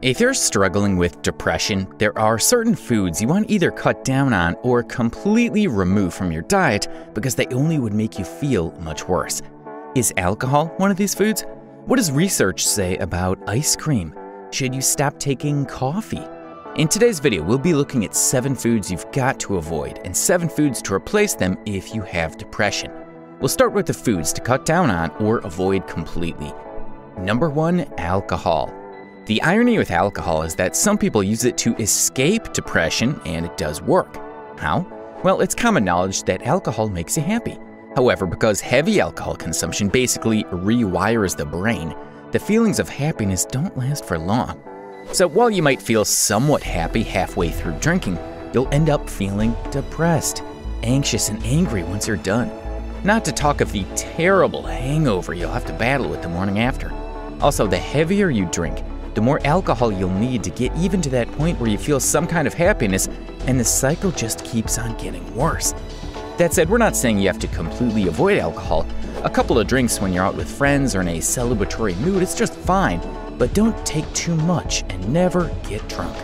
If you're struggling with depression, there are certain foods you want to either cut down on or completely remove from your diet because they only would make you feel much worse. Is alcohol one of these foods? What does research say about ice cream? Should you stop taking coffee? In today's video, we'll be looking at 7 foods you've got to avoid and 7 foods to replace them if you have depression. We'll start with the foods to cut down on or avoid completely. Number 1, alcohol. The irony with alcohol is that some people use it to escape depression, and it does work. How? Well, it's common knowledge that alcohol makes you happy. However, because heavy alcohol consumption basically rewires the brain, the feelings of happiness don't last for long. So while you might feel somewhat happy halfway through drinking, you'll end up feeling depressed, anxious, and angry once you're done. Not to talk of the terrible hangover you'll have to battle with the morning after. Also, the heavier you drink, the more alcohol you'll need to get even to that point where you feel some kind of happiness, and the cycle just keeps on getting worse. That said, we're not saying you have to completely avoid alcohol. A couple of drinks when you're out with friends or in a celebratory mood is just fine, but don't take too much and never get drunk.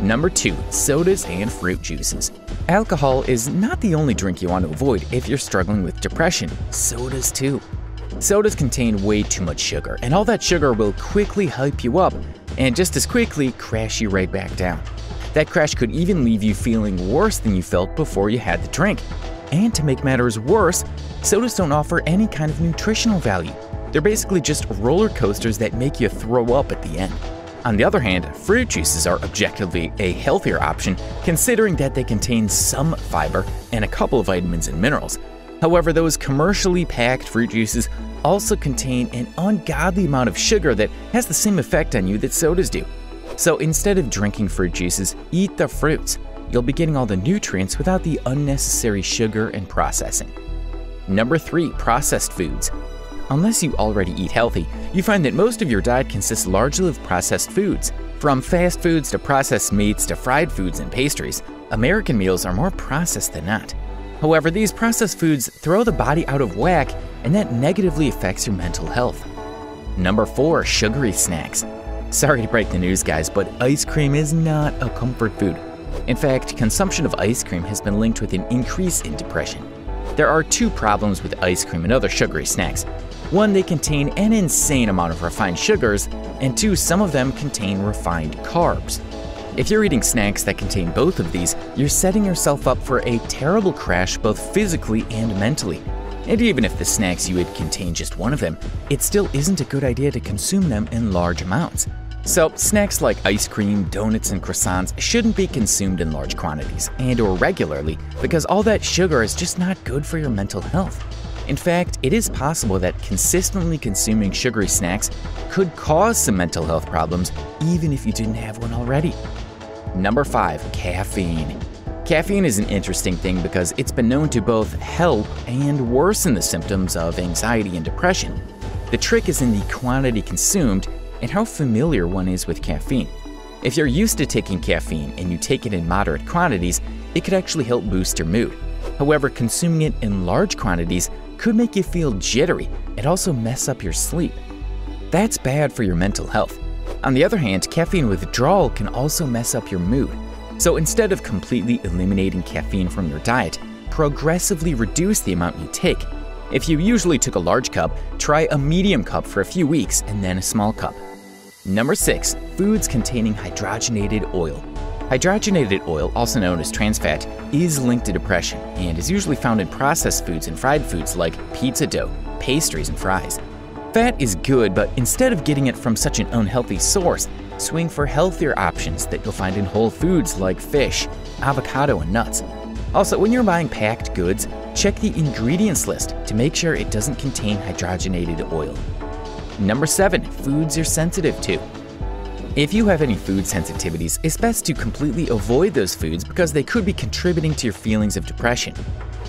Number 2, sodas and fruit juices. Alcohol is not the only drink you want to avoid if you're struggling with depression. Sodas too. Sodas contain way too much sugar, and all that sugar will quickly hype you up and just as quickly crash you right back down. That crash could even leave you feeling worse than you felt before you had the drink. And to make matters worse, sodas don't offer any kind of nutritional value. They're basically just roller coasters that make you throw up at the end. On the other hand, fruit juices are objectively a healthier option considering that they contain some fiber and a couple of vitamins and minerals. However, those commercially packed fruit juices also contain an ungodly amount of sugar that has the same effect on you that sodas do. So instead of drinking fruit juices, eat the fruits. You'll be getting all the nutrients without the unnecessary sugar and processing. Number 3, processed foods. Unless you already eat healthy, you find that most of your diet consists largely of processed foods. From fast foods to processed meats to fried foods and pastries, American meals are more processed than not. However, these processed foods throw the body out of whack, and that negatively affects your mental health. Number 4, sugary snacks. Sorry to break the news, guys, but ice cream is not a comfort food. In fact, consumption of ice cream has been linked with an increase in depression. There are 2 problems with ice cream and other sugary snacks. 1, they contain an insane amount of refined sugars, and 2, some of them contain refined carbs. If you're eating snacks that contain both of these, you're setting yourself up for a terrible crash both physically and mentally. And even if the snacks you eat contain just one of them, it still isn't a good idea to consume them in large amounts. So, snacks like ice cream, donuts, and croissants shouldn't be consumed in large quantities and/or regularly because all that sugar is just not good for your mental health. In fact, it is possible that consistently consuming sugary snacks could cause some mental health problems even if you didn't have one already. Number 5, caffeine. Caffeine is an interesting thing because it's been known to both help and worsen the symptoms of anxiety and depression. The trick is in the quantity consumed and how familiar one is with caffeine. If you're used to taking caffeine and you take it in moderate quantities, it could actually help boost your mood. However, consuming it in large quantities could make you feel jittery and also mess up your sleep. That's bad for your mental health. On the other hand, caffeine withdrawal can also mess up your mood. So instead of completely eliminating caffeine from your diet, progressively reduce the amount you take. If you usually took a large cup, try a medium cup for a few weeks and then a small cup. Number 6, foods containing hydrogenated oil. Hydrogenated oil, also known as trans fat, is linked to depression and is usually found in processed foods and fried foods like pizza dough, pastries, and fries. Fat is good, but instead of getting it from such an unhealthy source, swing for healthier options that you'll find in whole foods like fish, avocado, and nuts. Also, when you're buying packed goods, check the ingredients list to make sure it doesn't contain hydrogenated oil. Number 7, foods you're sensitive to. If you have any food sensitivities, it's best to completely avoid those foods because they could be contributing to your feelings of depression.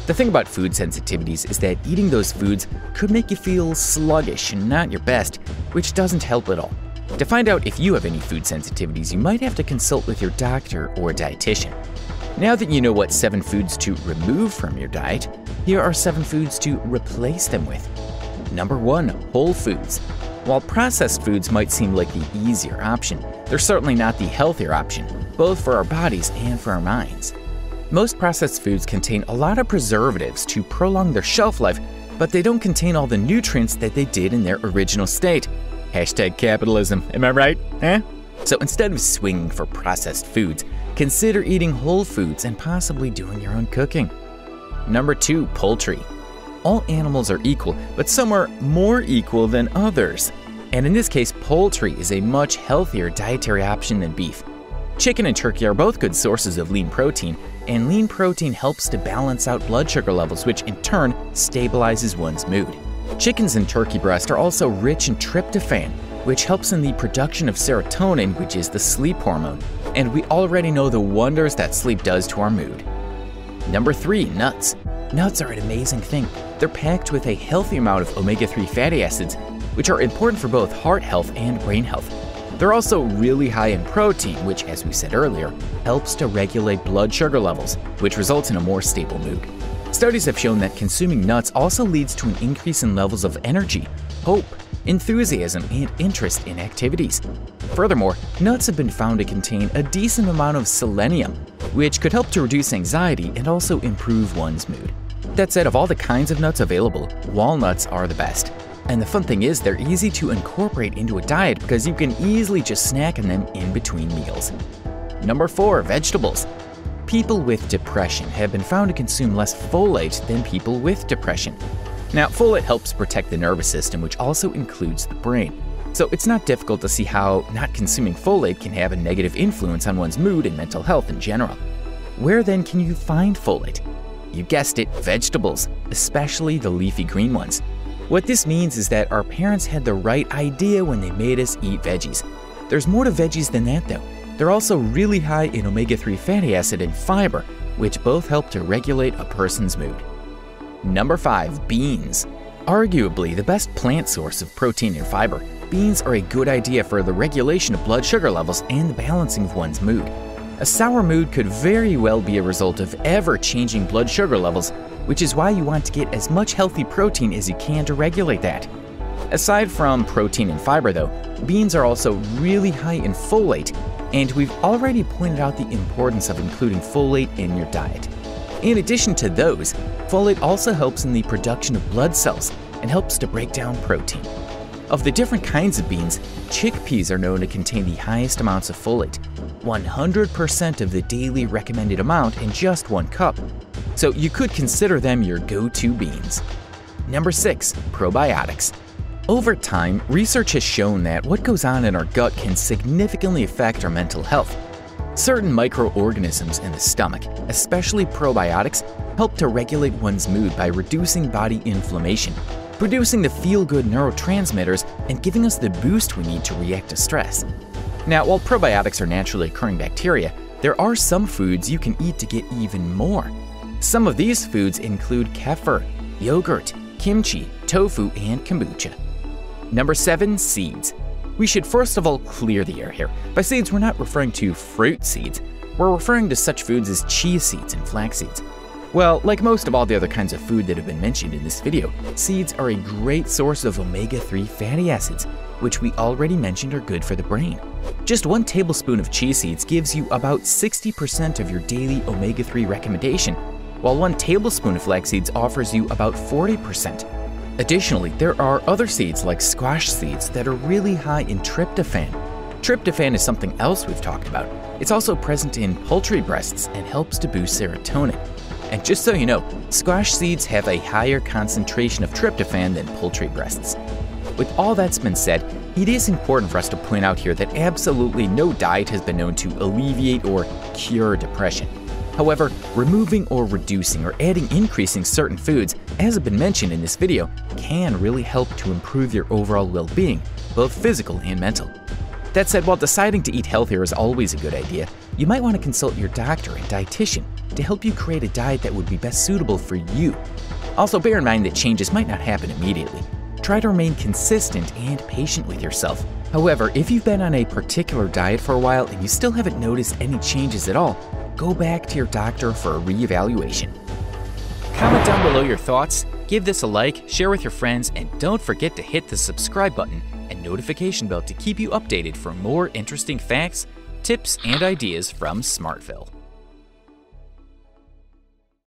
The thing about food sensitivities is that eating those foods could make you feel sluggish and not your best, which doesn't help at all. To find out if you have any food sensitivities, you might have to consult with your doctor or dietitian. Now that you know what 7 foods to remove from your diet, here are 7 foods to replace them with. Number 1, whole foods. While processed foods might seem like the easier option, they're certainly not the healthier option, both for our bodies and for our minds. Most processed foods contain a lot of preservatives to prolong their shelf life, but they don't contain all the nutrients that they did in their original state. Hashtag capitalism, am I right? So instead of swinging for processed foods, consider eating whole foods and possibly doing your own cooking. Number 2, poultry. All animals are equal, but some are more equal than others. And in this case, poultry is a much healthier dietary option than beef. Chicken and turkey are both good sources of lean protein, and lean protein helps to balance out blood sugar levels, which in turn stabilizes one's mood. Chickens and turkey breast are also rich in tryptophan, which helps in the production of serotonin, which is the sleep hormone. And we already know the wonders that sleep does to our mood. Number 3, nuts. Nuts are an amazing thing. They're packed with a healthy amount of omega-3 fatty acids, which are important for both heart health and brain health. They're also really high in protein, which, as we said earlier, helps to regulate blood sugar levels, which results in a more stable mood. Studies have shown that consuming nuts also leads to an increase in levels of energy, hope, enthusiasm, and interest in activities. Furthermore, nuts have been found to contain a decent amount of selenium, which could help to reduce anxiety and also improve one's mood. That said, of all the kinds of nuts available, walnuts are the best. And the fun thing is, they're easy to incorporate into a diet because you can easily just snack on them in between meals. Number 4, vegetables. People with depression have been found to consume less folate than people with depression. Now, folate helps protect the nervous system, which also includes the brain. So it's not difficult to see how not consuming folate can have a negative influence on one's mood and mental health in general. Where then can you find folate? You guessed it, vegetables, especially the leafy green ones. What this means is that our parents had the right idea when they made us eat veggies. There's more to veggies than that though. They're also really high in omega-3 fatty acid and fiber, which both help to regulate a person's mood. Number 5, beans. Arguably the best plant source of protein and fiber, beans are a good idea for the regulation of blood sugar levels and the balancing of one's mood. A sour mood could very well be a result of ever-changing blood sugar levels, which is why you want to get as much healthy protein as you can to regulate that. Aside from protein and fiber though, beans are also really high in folate, and we've already pointed out the importance of including folate in your diet. In addition to those, folate also helps in the production of blood cells and helps to break down protein. Of the different kinds of beans, chickpeas are known to contain the highest amounts of folate, 100% of the daily recommended amount in just 1 cup. So you could consider them your go-to beans. Number 6, probiotics. Over time, research has shown that what goes on in our gut can significantly affect our mental health. Certain microorganisms in the stomach, especially probiotics, help to regulate one's mood by reducing body inflammation, producing the feel-good neurotransmitters, and giving us the boost we need to react to stress. Now, while probiotics are naturally occurring bacteria, there are some foods you can eat to get even more. Some of these foods include kefir, yogurt, kimchi, tofu, and kombucha. Number 7, seeds. We should first of all clear the air here. By seeds, we're not referring to fruit seeds. We're referring to such foods as chia seeds and flax seeds. Well, like most of all the other kinds of food that have been mentioned in this video, seeds are a great source of omega-3 fatty acids, which we already mentioned are good for the brain. Just 1 tablespoon of chia seeds gives you about 60% of your daily omega-3 recommendation, while 1 tablespoon of flax seeds offers you about 40%. Additionally, there are other seeds like squash seeds that are really high in tryptophan. Tryptophan is something else we've talked about. It's also present in poultry breasts and helps to boost serotonin. And just so you know, squash seeds have a higher concentration of tryptophan than poultry breasts. With all that's been said, it is important for us to point out here that absolutely no diet has been known to alleviate or cure depression. However, removing or reducing or adding increasing certain foods, as have been mentioned in this video, can really help to improve your overall well-being, both physical and mental. That said, while deciding to eat healthier is always a good idea, you might want to consult your doctor and dietitian to help you create a diet that would be best suitable for you. Also, bear in mind that changes might not happen immediately. Try to remain consistent and patient with yourself. However, if you've been on a particular diet for a while and you still haven't noticed any changes at all, go back to your doctor for a reevaluation. Comment down below your thoughts, give this a like, share with your friends, and don't forget to hit the subscribe button and notification bell to keep you updated for more interesting facts, tips, and ideas from SmartVille.